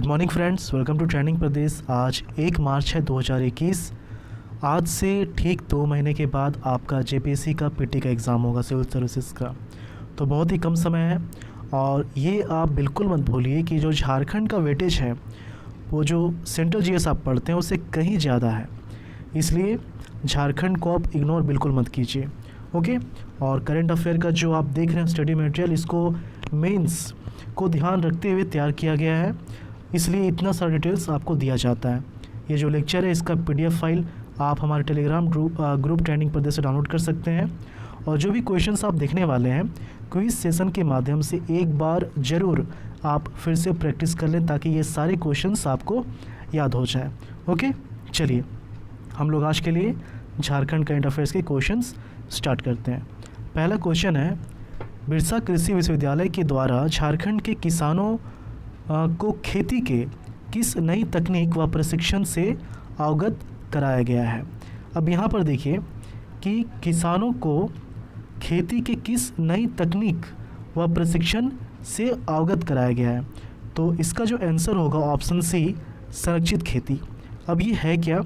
Good morning friends, welcome to training Pradesh. आज 1 मार्च है 2021। आज से ठीक 2 महीने के बाद आपका जेपीएससी का पीटी का एग्ज़ाम होगा, सिविल सर्विसेज का। तो बहुत ही कम समय है और ये आप बिल्कुल मत भूलिए कि जो झारखंड का वेटेज है वो जो सेंट्रल जीएस आप पढ़ते हैं उससे कहीं ज़्यादा है, इसलिए झारखंड को आप इग्नोर बिल्कुल मत कीजिए। ओके। और करंट अफेयर का जो आप देख रहे हैं स्टडी मटेरियल, इसको मेंस को ध्यान रखते हुए तैयार किया गया है, इसलिए इतना सारा डिटेल्स आपको दिया जाता है। ये जो लेक्चर है इसका पीडीएफ फाइल आप हमारे टेलीग्राम ग्रुप ट्रेनिंग प्रदेश से डाउनलोड कर सकते हैं। और जो भी क्वेश्चंस आप देखने वाले हैं क्विज सेशन के माध्यम से एक बार ज़रूर आप फिर से प्रैक्टिस कर लें ताकि ये सारे क्वेश्चंस आपको याद हो जाए। ओके, चलिए हम लोग आज के लिए झारखंड करंट अफेयर्स के क्वेश्चंस स्टार्ट करते हैं। पहला क्वेश्चन है, बिरसा कृषि विश्वविद्यालय के द्वारा झारखंड के किसानों को खेती के किस नई तकनीक व प्रशिक्षण से अवगत कराया गया है। अब यहाँ पर देखिए कि किसानों को खेती के किस नई तकनीक व प्रशिक्षण से अवगत कराया गया है, तो इसका जो आंसर होगा ऑप्शन सी, संरक्षित खेती। अब ये है क्या,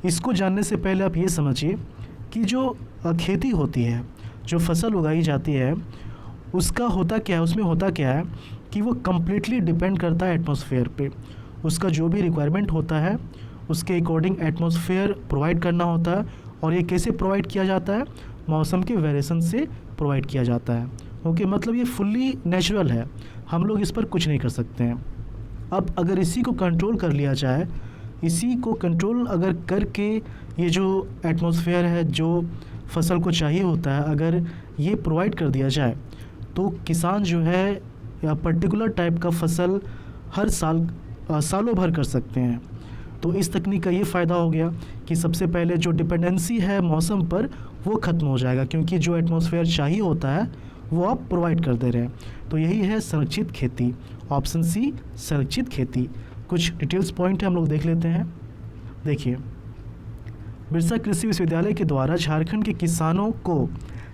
इसको जानने से पहले आप ये समझिए कि जो खेती होती है, जो फसल उगाई जाती है, उसका होता क्या है, उसमें होता क्या है कि वो कम्प्लीटली डिपेंड करता है एटमॉस्फेयर पे। उसका जो भी रिक्वायरमेंट होता है उसके अकॉर्डिंग एटमॉस्फेयर प्रोवाइड करना होता है। और ये कैसे प्रोवाइड किया जाता है, मौसम के वेरिएशन से प्रोवाइड किया जाता है। ओके, मतलब ये फुल्ली नेचुरल है, हम लोग इस पर कुछ नहीं कर सकते हैं। अब अगर इसी को कंट्रोल कर लिया जाए, इसी को कंट्रोल अगर करके ये जो एटमॉस्फेयर है, जो फसल को चाहिए होता है, अगर ये प्रोवाइड कर दिया जाए तो किसान जो है या पर्टिकुलर टाइप का फसल हर साल सालों भर कर सकते हैं। तो इस तकनीक का ये फ़ायदा हो गया कि सबसे पहले जो डिपेंडेंसी है मौसम पर वो ख़त्म हो जाएगा, क्योंकि जो एटमॉस्फेयर चाहिए होता है वो आप प्रोवाइड कर दे रहे हैं। तो यही है संरक्षित खेती, ऑप्शन सी, संरक्षित खेती। कुछ डिटेल्स पॉइंट है, हम लोग देख लेते हैं। देखिए, बिरसा कृषि विश्वविद्यालय के द्वारा झारखंड के किसानों को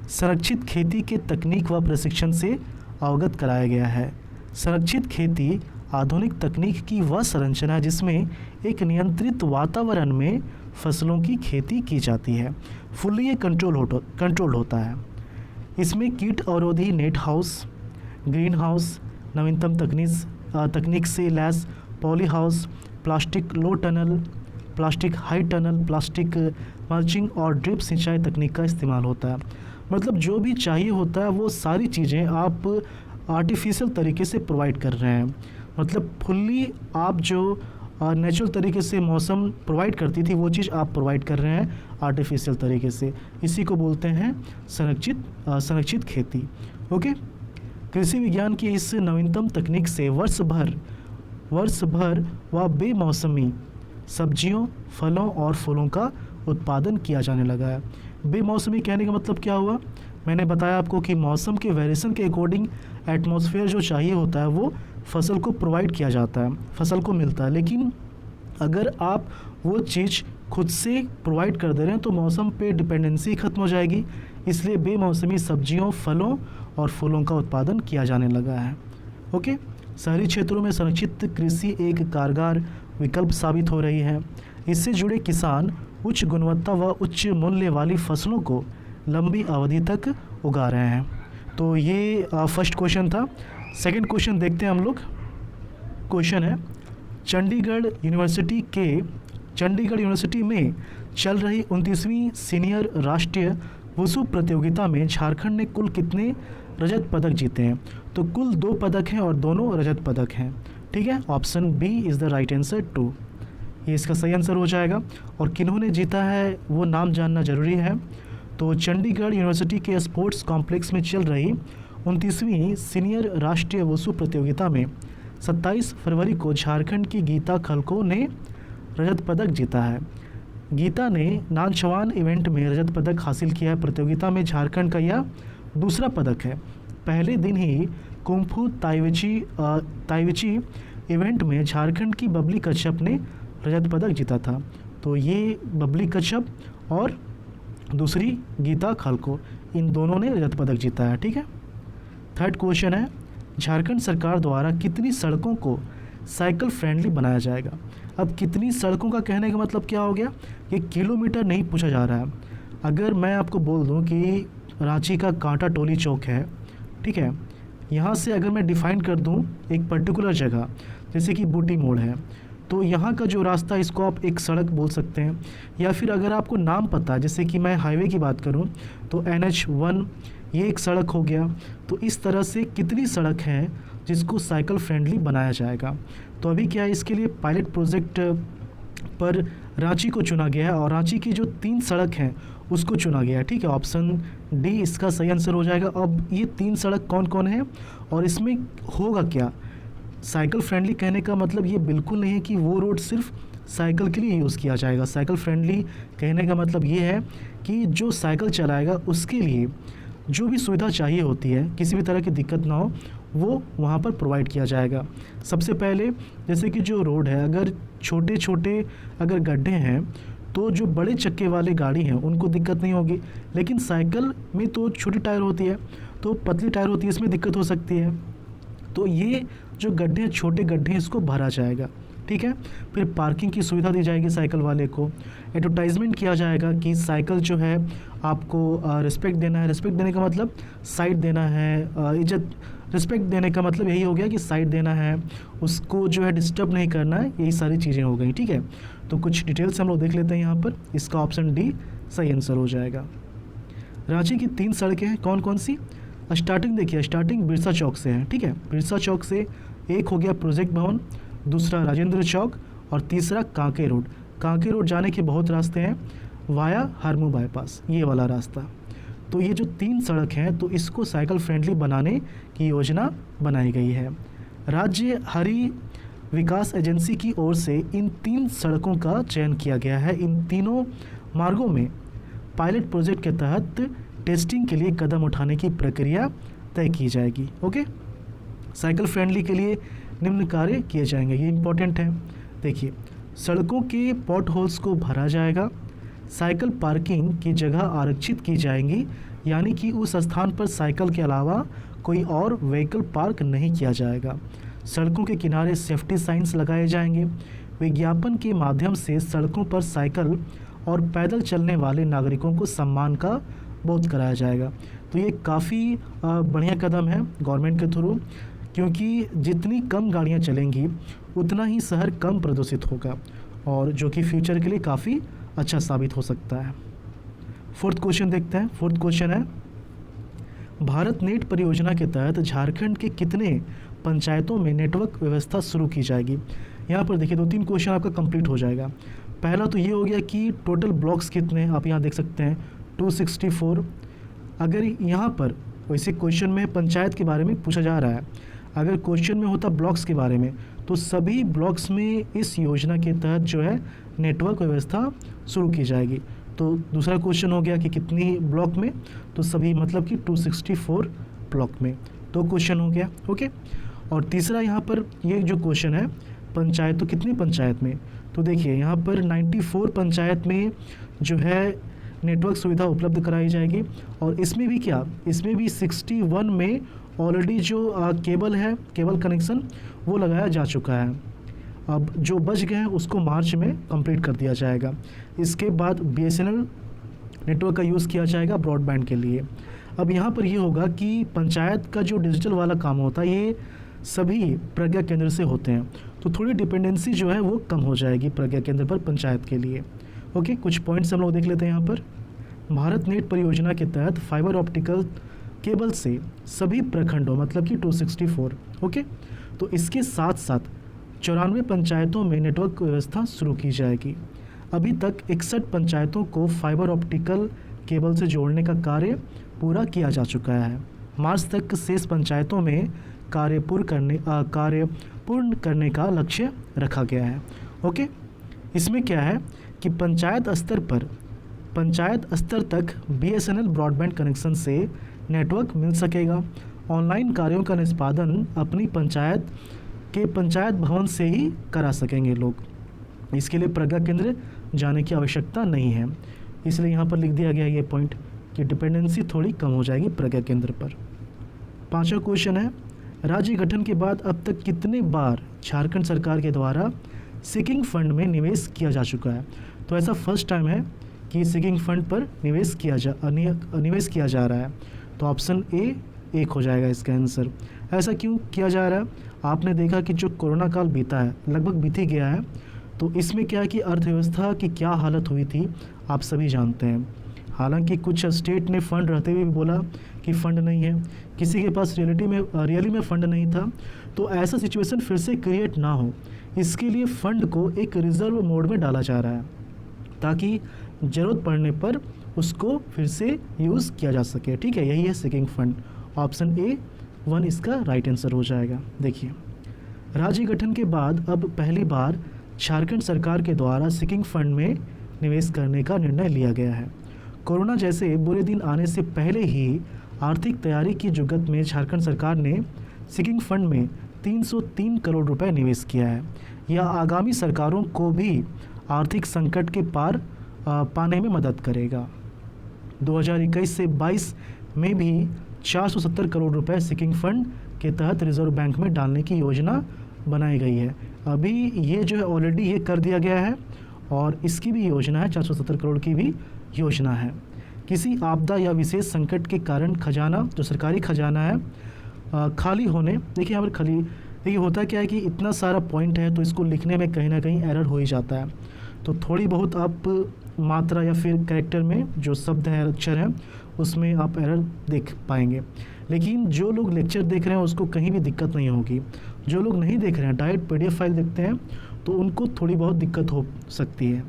संरक्षित खेती के तकनीक व प्रशिक्षण से अवगत कराया गया है। संरक्षित खेती आधुनिक तकनीक की वह संरचना है जिसमें एक नियंत्रित वातावरण में फसलों की खेती की जाती है। फुल्ली ये कंट्रोल होता है। इसमें कीट अवरोधी नेट हाउस, ग्रीन हाउस, नवीनतम तकनीक से लैस poly house, plastic low tunnel, plastic high tunnel, plastic mulching और ड्रिप सिंचाई तकनीक का इस्तेमाल होता है। मतलब जो भी चाहिए होता है वो सारी चीज़ें आप आर्टिफिशियल तरीके से प्रोवाइड कर रहे हैं। मतलब फुल्ली आप जो नेचुरल तरीके से मौसम प्रोवाइड करती थी वो चीज़ आप प्रोवाइड कर रहे हैं आर्टिफिशियल तरीके से। इसी को बोलते हैं संरक्षित खेती। ओके। कृषि विज्ञान की इस नवीनतम तकनीक से वर्ष भर व बेमौसमी सब्जियों, फलों और फूलों का उत्पादन किया जाने लगा है। बेमौसमी कहने का मतलब क्या हुआ, मैंने बताया आपको कि मौसम के वेरिएशन के अकॉर्डिंग एटमॉस्फेयर जो चाहिए होता है वो फसल को प्रोवाइड किया जाता है, फसल को मिलता है। लेकिन अगर आप वो चीज़ खुद से प्रोवाइड कर दे रहे हैं तो मौसम पे डिपेंडेंसी ख़त्म हो जाएगी, इसलिए बेमौसमी सब्जियों, फलों और फूलों का उत्पादन किया जाने लगा है। ओके। शहरी क्षेत्रों में संरक्षित कृषि एक कारगर विकल्प साबित हो रही है। इससे जुड़े किसान उच्च गुणवत्ता व उच्च मूल्य वाली फसलों को लंबी अवधि तक उगा रहे हैं। तो ये फर्स्ट क्वेश्चन था। सेकंड क्वेश्चन देखते हैं हम लोग। क्वेश्चन है, चंडीगढ़ यूनिवर्सिटी में चल रही 29वीं सीनियर राष्ट्रीय वुशु प्रतियोगिता में झारखंड ने कुल कितने रजत पदक जीते हैं। तो कुल 2 पदक हैं और दोनों रजत पदक हैं। ठीक है, option B is the right answer 2, ये इसका सही आंसर हो जाएगा। और किन्होंने जीता है वो नाम जानना ज़रूरी है। तो चंडीगढ़ यूनिवर्सिटी के स्पोर्ट्स कॉम्प्लेक्स में चल रही 29वीं सीनियर राष्ट्रीय वुशु प्रतियोगिता में 27 फरवरी को झारखंड की गीता खलको ने रजत पदक जीता है। गीता ने नानचवान इवेंट में रजत पदक हासिल किया है। प्रतियोगिता में झारखंड का यह दूसरा पदक है। पहले दिन ही कुंफू ताइविची इवेंट में झारखंड की बबली कश्यप ने रजत पदक जीता था। तो ये बबली कश्यप और दूसरी गीता खलको, इन दोनों ने रजत पदक जीता है। ठीक है। थर्ड क्वेश्चन है, झारखंड सरकार द्वारा कितनी सड़कों को साइकिल फ्रेंडली बनाया जाएगा। अब कितनी सड़कों का कहने का मतलब क्या हो गया, ये किलोमीटर नहीं पूछा जा रहा है। अगर मैं आपको बोल दूं कि रांची का कांटा टोली चौक है, ठीक है, यहाँ से अगर मैं डिफ़ाइन कर दूं एक पर्टिकुलर जगह, जैसे कि बूटी मोड़ है, तो यहाँ का जो रास्ता, इसको आप एक सड़क बोल सकते हैं। या फिर अगर आपको नाम पता है, जैसे कि मैं हाईवे की बात करूँ तो NH1 ये एक सड़क हो गया। तो इस तरह से कितनी सड़क हैं जिसको साइकिल फ्रेंडली बनाया जाएगा। तो अभी क्या है, इसके लिए पायलट प्रोजेक्ट पर रांची को चुना गया है और रांची की जो 3 सड़क हैं उसको चुना गया है, ठीक है। ऑप्शन डी इसका सही आंसर हो जाएगा। अब ये 3 सड़क कौन कौन है और इसमें होगा क्या, साइकिल फ्रेंडली कहने का मतलब ये बिल्कुल नहीं है कि वो रोड सिर्फ साइकिल के लिए यूज़ किया जाएगा। साइकिल फ्रेंडली कहने का मतलब ये है कि जो साइकिल चलाएगा उसके लिए जो भी सुविधा चाहिए होती है, किसी भी तरह की दिक्कत ना हो, वो वहाँ पर प्रोवाइड किया जाएगा। सबसे पहले जैसे कि जो रोड है, अगर छोटे छोटे अगर गड्ढे हैं तो जो बड़े चक्के वाले गाड़ी हैं उनको दिक्कत नहीं होगी, लेकिन साइकिल में तो छोटी टायर होती है, तो पतली टायर होती है, इसमें दिक्कत हो सकती है। तो ये जो गड्ढे हैं, छोटे गड्ढे हैं, इसको भरा जाएगा, ठीक है। फिर पार्किंग की सुविधा दी जाएगी साइकिल वाले को। एडवर्टाइजमेंट किया जाएगा कि साइकिल जो है आपको रिस्पेक्ट देना है। रिस्पेक्ट देने का मतलब साइड देना है, इज्जत, रिस्पेक्ट देने का मतलब यही हो गया कि साइड देना है, उसको जो है डिस्टर्ब नहीं करना है, यही सारी चीज़ें हो गई, ठीक है। तो कुछ डिटेल्स हम लोग देख लेते हैं यहाँ पर। इसका ऑप्शन डी सही आंसर हो जाएगा। रांची की 3 सड़कें हैं, कौन कौन सी। स्टार्टिंग देखिए, स्टार्टिंग बिरसा चौक से है, ठीक है। बिरसा चौक से एक हो गया प्रोजेक्ट भवन, दूसरा राजेंद्र चौक और तीसरा कांके रोड। कांके रोड जाने के बहुत रास्ते हैं, वाया हरमू बाईपास, ये वाला रास्ता। तो ये जो 3 सड़क हैं, तो इसको साइकिल फ्रेंडली बनाने की योजना बनाई गई है। राज्य हरी विकास एजेंसी की ओर से इन 3 सड़कों का चयन किया गया है। इन तीनों मार्गों में पायलट प्रोजेक्ट के तहत टेस्टिंग के लिए कदम उठाने की प्रक्रिया तय की जाएगी। ओके, साइकिल फ्रेंडली के लिए निम्न कार्य किए जाएंगे, ये इंपॉर्टेंट है। देखिए, सड़कों के पॉट होल्स को भरा जाएगा, साइकिल पार्किंग की जगह आरक्षित की जाएंगी, यानी कि उस स्थान पर साइकिल के अलावा कोई और व्हीकल पार्क नहीं किया जाएगा। सड़कों के किनारे सेफ्टी साइंस लगाए जाएंगे। विज्ञापन के माध्यम से सड़कों पर साइकिल और पैदल चलने वाले नागरिकों को सम्मान का बोध कराया जाएगा। तो ये काफ़ी बढ़िया कदम है गवर्नमेंट के थ्रू, क्योंकि जितनी कम गाड़ियाँ चलेंगी उतना ही शहर कम प्रदूषित होगा, और जो कि फ्यूचर के लिए काफ़ी अच्छा साबित हो सकता है। 4th क्वेश्चन देखते हैं। 4th क्वेश्चन है, भारत नेट परियोजना के तहत झारखंड के कितने पंचायतों में नेटवर्क व्यवस्था शुरू की जाएगी। यहाँ पर देखिए 2-3 क्वेश्चन आपका कंप्लीट हो जाएगा। पहला तो ये हो गया कि टोटल ब्लॉक्स कितने हैं, आप यहाँ देख सकते हैं 264। अगर यहाँ पर वैसे क्वेश्चन में पंचायत के बारे में पूछा जा रहा है, अगर क्वेश्चन में होता ब्लॉक्स के बारे में, तो सभी ब्लॉक्स में इस योजना के तहत जो है नेटवर्क व्यवस्था शुरू की जाएगी। तो दूसरा क्वेश्चन हो गया कि कितनी ब्लॉक में, तो सभी मतलब कि 264 ब्लॉक में। 2 क्वेश्चन हो गया, ओके। और तीसरा यहाँ पर ये जो क्वेश्चन है पंचायत, तो कितनी पंचायत में, तो देखिए यहाँ पर 94 पंचायत में जो है नेटवर्क सुविधा उपलब्ध कराई जाएगी। और इसमें भी क्या, इसमें भी 61 में ऑलरेडी जो केबल है, केबल कनेक्शन वो लगाया जा चुका है। अब जो बच गए हैं उसको मार्च में कंप्लीट कर दिया जाएगा। इसके बाद BSNL नेटवर्क का यूज़ किया जाएगा ब्रॉडबैंड के लिए। अब यहाँ पर ये होगा कि पंचायत का जो डिजिटल वाला काम होता है ये सभी प्रज्ञा केंद्र से होते हैं, तो थोड़ी डिपेंडेंसी जो है वो कम हो जाएगी प्रज्ञा केंद्र पर पंचायत के लिए। ओके, कुछ पॉइंट्स हम लोग देख लेते हैं यहाँ पर। भारत नेट परियोजना के तहत फाइबर ऑप्टिकल केबल से सभी प्रखंडों मतलब कि 264, ओके। तो इसके साथ साथ 94 पंचायतों में नेटवर्क व्यवस्था शुरू की जाएगी। अभी तक 61 पंचायतों को फाइबर ऑप्टिकल केबल से जोड़ने का कार्य पूरा किया जा चुका है। मार्च तक शेष पंचायतों में कार्य पूर्ण करने का लक्ष्य रखा गया है। ओके, इसमें क्या है कि पंचायत स्तर तक BSNL ब्रॉडबैंड कनेक्शन से नेटवर्क मिल सकेगा। ऑनलाइन कार्यों का निष्पादन अपनी पंचायत के पंचायत भवन से ही करा सकेंगे लोग। इसके लिए प्रज्ञा केंद्र जाने की आवश्यकता नहीं है, इसलिए यहाँ पर लिख दिया गया ये पॉइंट कि डिपेंडेंसी थोड़ी कम हो जाएगी प्रज्ञा केंद्र पर। 5वां क्वेश्चन है, राज्य गठन के बाद अब तक कितने बार झारखंड सरकार के द्वारा सिकिंग फंड में निवेश किया जा चुका है? तो ऐसा फर्स्ट टाइम है कि सिकिंग फंड पर निवेश किया जा रहा है। तो ऑप्शन ए एक हो जाएगा इसका आंसर। ऐसा क्यों किया जा रहा है? आपने देखा कि जो कोरोना काल बीता है, लगभग बीत ही गया है, तो इसमें क्या है कि अर्थव्यवस्था की क्या हालत हुई थी आप सभी जानते हैं। हालांकि कुछ स्टेट ने फंड रहते हुए भी बोला कि फ़ंड नहीं है, किसी के पास रियली में फ़ंड नहीं था। तो ऐसा सिचुएशन फिर से क्रिएट ना हो, इसके लिए फ़ंड को एक रिज़र्व मोड में डाला जा रहा है ताकि ज़रूरत पड़ने पर उसको फिर से यूज़ किया जा सके। ठीक है, यही है सिकिंग फंड। ऑप्शन ए 1 इसका राइट आंसर हो जाएगा। देखिए, राज्य गठन के बाद अब पहली बार झारखंड सरकार के द्वारा सिकिंग फंड में निवेश करने का निर्णय लिया गया है। कोरोना जैसे बुरे दिन आने से पहले ही आर्थिक तैयारी की जुगत में झारखंड सरकार ने सिकिंग फंड में 303 करोड़ रुपए निवेश किया है। यह आगामी सरकारों को भी आर्थिक संकट के पार पाने में मदद करेगा। 2021 से 22 में भी 470 करोड़ रुपए सिकिंग फंड के तहत रिजर्व बैंक में डालने की योजना बनाई गई है। अभी ये जो है ऑलरेडी ये कर दिया गया है और इसकी भी योजना है, 470 करोड़ की भी योजना है। किसी आपदा या विशेष संकट के कारण खजाना, जो सरकारी खजाना है, खाली होने, देखिए यहाँ पर खाली, देखिए होता क्या है कि इतना सारा पॉइंट है तो इसको लिखने में कहीं ना कहीं एरर हो ही जाता है। तो थोड़ी बहुत आप मात्रा या फिर कैरेक्टर में जो शब्द हैं, अक्षर हैं, उसमें आप एरर देख पाएंगे। लेकिन जो लोग लेक्चर देख रहे हैं उसको कहीं भी दिक्कत नहीं होगी। जो लोग नहीं देख रहे हैं, डायरेक्ट PDF फाइल देखते हैं, तो उनको थोड़ी बहुत दिक्कत हो सकती है।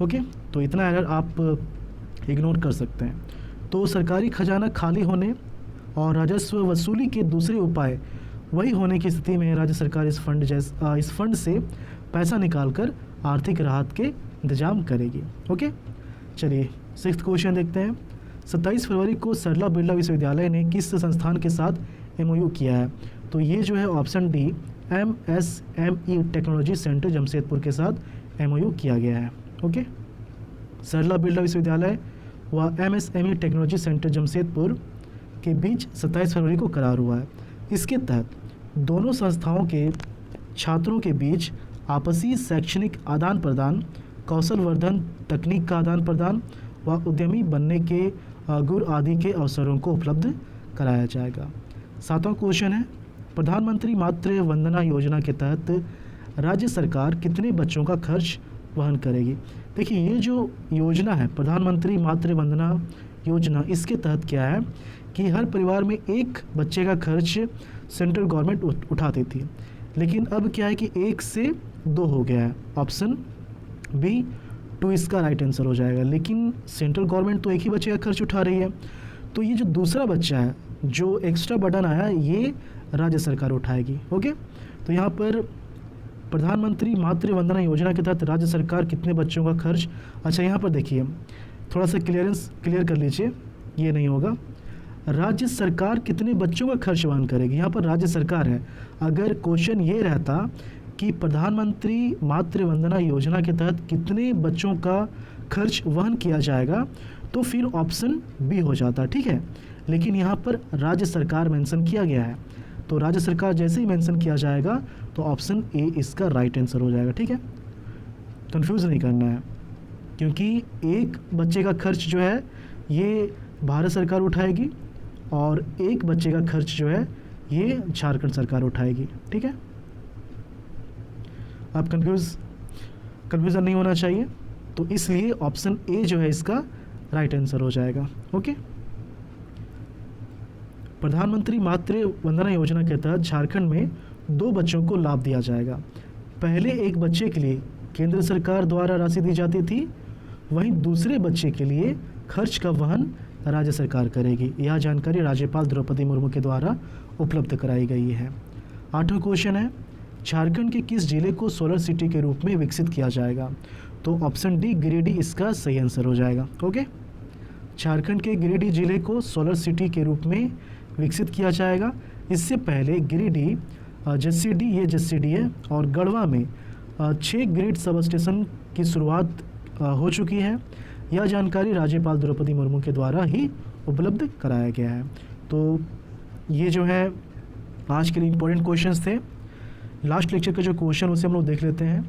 ओके, तो इतना एरर आप इग्नोर कर सकते हैं। तो सरकारी खजाना खाली होने और राजस्व वसूली के दूसरे उपाय वही होने की स्थिति में राज्य सरकार इस फंड से पैसा निकालकर आर्थिक राहत के इंतजाम करेगी। ओके, चलिए 6th क्वेश्चन देखते हैं। 27 फरवरी को सरला बिरला विश्वविद्यालय ने किस संस्थान के साथ MOU किया है? तो ये जो है option D, MSME technology centre Jamshedpur के साथ MOU किया गया है। ओके, सरला बिरला विश्वविद्यालय व MSME टेक्नोलॉजी सेंटर जमशेदपुर के बीच 27 फरवरी को करार हुआ है। इसके तहत दोनों संस्थाओं के छात्रों के बीच आपसी शैक्षणिक आदान प्रदान, कौशल वर्धन, तकनीक का आदान प्रदान व उद्यमी बनने के गुर आदि के अवसरों को उपलब्ध कराया जाएगा। 7वां क्वेश्चन है, प्रधानमंत्री मातृ वंदना योजना के तहत राज्य सरकार कितने बच्चों का खर्च वहन करेगी? देखिए, ये जो योजना है प्रधानमंत्री मातृ वंदना योजना, इसके तहत क्या है कि हर परिवार में एक बच्चे का खर्च सेंट्रल गवर्नमेंट उठाती थी, लेकिन अब क्या है कि 1 से 2 हो गया है। ऑप्शन बी 2 इसका राइट आंसर हो जाएगा। लेकिन सेंट्रल गवर्नमेंट तो एक ही बच्चे का खर्च उठा रही है, तो ये जो दूसरा बच्चा है, जो एक्स्ट्रा बर्डन आया, ये राज्य सरकार उठाएगी। ओके, तो यहाँ पर प्रधानमंत्री मातृ वंदना योजना के तहत राज्य सरकार कितने बच्चों का खर्च, अच्छा यहाँ पर देखिए थोड़ा सा क्लियर कर लीजिए, ये नहीं होगा। राज्य सरकार कितने बच्चों का खर्च वहन करेगी, यहाँ पर राज्य सरकार है। अगर क्वेश्चन ये रहता कि प्रधानमंत्री मातृ वंदना योजना के तहत कितने बच्चों का खर्च वहन किया जाएगा, तो फिर ऑप्शन बी हो जाता, ठीक है। लेकिन यहाँ पर राज्य सरकार मेंशन किया गया है, तो राज्य सरकार जैसे ही मेंशन किया जाएगा तो ऑप्शन ए इसका राइट आंसर हो जाएगा, ठीक है। कंफ्यूज नहीं करना है, क्योंकि एक बच्चे का खर्च जो है ये भारत सरकार उठाएगी और एक बच्चे का खर्च जो है ये झारखंड सरकार उठाएगी, ठीक है। आप कन्फ्यूज़न नहीं होना चाहिए, तो इसलिए ऑप्शन ए जो है इसका राइट आंसर हो जाएगा। ओके, प्रधानमंत्री मातृ वंदना योजना के तहत झारखंड में 2 बच्चों को लाभ दिया जाएगा। पहले एक बच्चे के लिए केंद्र सरकार द्वारा राशि दी जाती थी, वहीं दूसरे बच्चे के लिए खर्च का वहन राज्य सरकार करेगी। यह जानकारी राज्यपाल द्रौपदी मुर्मू के द्वारा उपलब्ध कराई गई है। 8वां क्वेश्चन है, झारखंड के किस जिले को सोलर सिटी के रूप में विकसित किया जाएगा? तो ऑप्शन डी गिरिडीह इसका सही आंसर हो जाएगा। ओके, झारखंड के गिरिडीह जिले को सोलर सिटी के रूप में विकसित किया जाएगा। इससे पहले गिरिडीह जसीडी है और गढ़वा में 6 ग्रिड सब स्टेशन की शुरुआत हो चुकी है। यह जानकारी राज्यपाल द्रौपदी मुर्मू के द्वारा ही उपलब्ध कराया गया है। तो ये जो है आज के लिए इंपॉर्टेंट क्वेश्चंस थे। लास्ट लेक्चर का जो क्वेश्चन उसे हम लोग देख लेते हैं।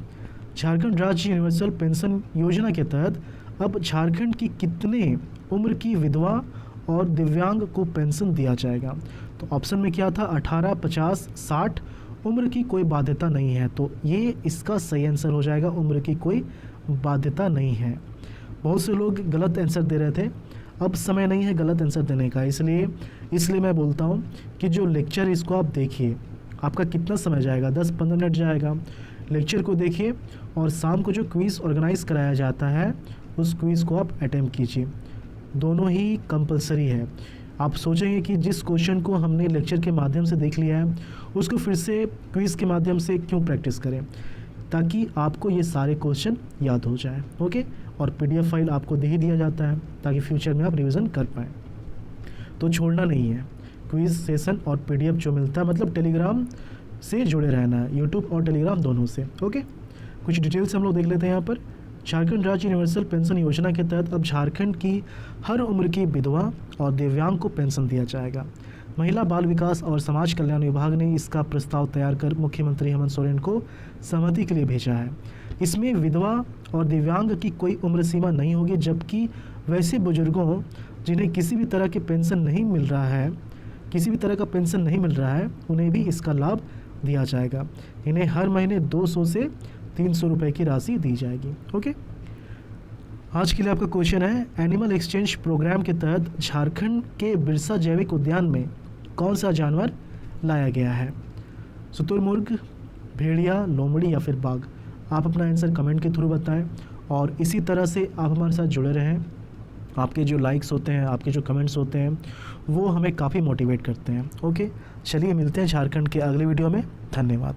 झारखंड राज्य यूनिवर्सल पेंशन योजना के तहत अब झारखंड की कितने उम्र की विधवा और दिव्यांग को पेंशन दिया जाएगा? तो ऑप्शन में क्या था, 18, 50, 60। उम्र की कोई बाध्यता नहीं है, तो ये इसका सही आंसर हो जाएगा, उम्र की कोई बाध्यता नहीं है। बहुत से लोग गलत आंसर दे रहे थे, अब समय नहीं है गलत आंसर देने का, इसलिए मैं बोलता हूँ कि जो लेक्चर इसको आप देखिए, आपका कितना समय जाएगा, 10-15 मिनट जाएगा। लेक्चर को देखिए और शाम को जो क्विज़ ऑर्गेनाइज कराया जाता है उस क्विज़ को आप अटेम्प्ट कीजिए, दोनों ही कंपलसरी है। आप सोचेंगे कि जिस क्वेश्चन को हमने लेक्चर के माध्यम से देख लिया है उसको फिर से क्विज़ के माध्यम से क्यों प्रैक्टिस करें, ताकि आपको ये सारे क्वेश्चन याद हो जाए। ओके, और पीडीएफ फाइल आपको दे ही दिया जाता है ताकि फ्यूचर में आप रिवीजन कर पाएँ। तो छोड़ना नहीं है, क्विज़ सेशन और पीडीएफ जो मिलता है, मतलब टेलीग्राम से जुड़े रहना है, यूट्यूब और टेलीग्राम दोनों से। ओके, कुछ डिटेल्स हम लोग देख लेते हैं यहाँ पर। झारखंड राज्य यूनिवर्सल पेंशन योजना के तहत अब झारखंड की हर उम्र की विधवा और दिव्यांग को पेंशन दिया जाएगा। महिला बाल विकास और समाज कल्याण विभाग ने इसका प्रस्ताव तैयार कर मुख्यमंत्री हेमंत सोरेन को सहमति के लिए भेजा है। इसमें विधवा और दिव्यांग की कोई उम्र सीमा नहीं होगी, जबकि वैसे बुजुर्गों जिन्हें किसी भी तरह का पेंशन नहीं मिल रहा है उन्हें भी इसका लाभ दिया जाएगा। इन्हें हर महीने 200 से 300 रुपये की राशि दी जाएगी। ओके, आज के लिए आपका क्वेश्चन है, एनिमल एक्सचेंज प्रोग्राम के तहत झारखंड के बिरसा जैविक उद्यान में कौन सा जानवर लाया गया है? शुतुरमुर्ग, भेड़िया, लोमड़ी या फिर बाघ? आप अपना आंसर कमेंट के थ्रू बताएं और इसी तरह से आप हमारे साथ जुड़े रहें। आपके जो लाइक्स होते हैं, आपके जो कमेंट्स होते हैं, वो हमें काफ़ी मोटिवेट करते हैं। ओके, चलिए मिलते हैं झारखंड के अगले वीडियो में। धन्यवाद।